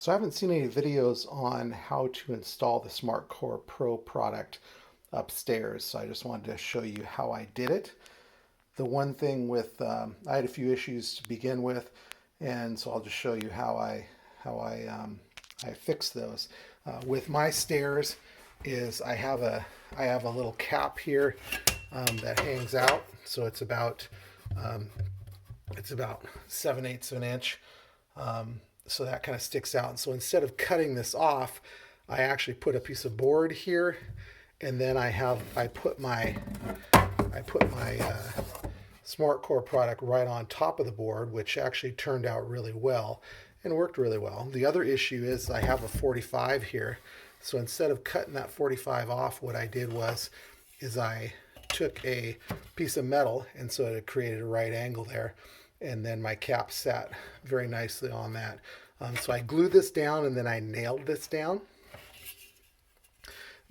So I haven't seen any videos on how to install the Smartcore Pro product upstairs, so I just wanted to show you how I did it. The one thing with, I had a few issues to begin with, and so I'll just show you how I fixed those. With my stairs, I have a little cap here that hangs out, so um, it's about 7/8 of an inch. So that kind of sticks out. And so instead of cutting this off, I actually put a piece of board here, and then I put my Smartcore product right on top of the board, which actually turned out really well and worked really well. The other issue is I have a 45 here, so instead of cutting that 45 off, what I did is I took a piece of metal, and so it created a right angle there, and then my cap sat very nicely on that. So I glued this down and then I nailed this down.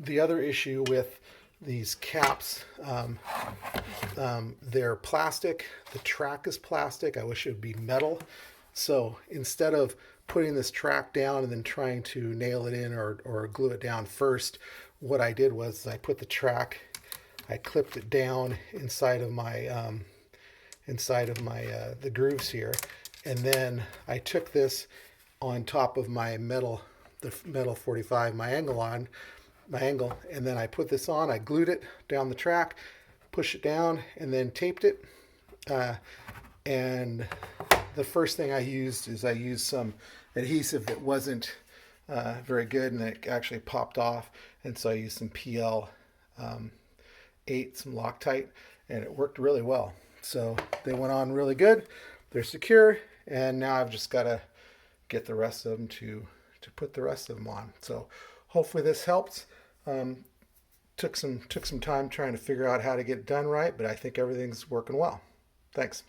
The other issue with these caps, they're plastic. The track is plastic. I wish it would be metal. So instead of putting this track down and then trying to nail it in or glue it down first, what I did was I put the track, I clipped it down inside of my the grooves here, and then I took this on top of the metal 45, my angle, and then I put this on. I glued it down the track, pushed it down, and then taped it. And the first thing I used some adhesive that wasn't very good, and it actually popped off, and so I used some PL8, some Loctite, and it worked really well. So they went on really good. They're secure, and now I've just got to get the rest of them to put the rest of them on. So hopefully this helps. Took some time trying to figure out how to get it done right, but I think everything's working well. Thanks.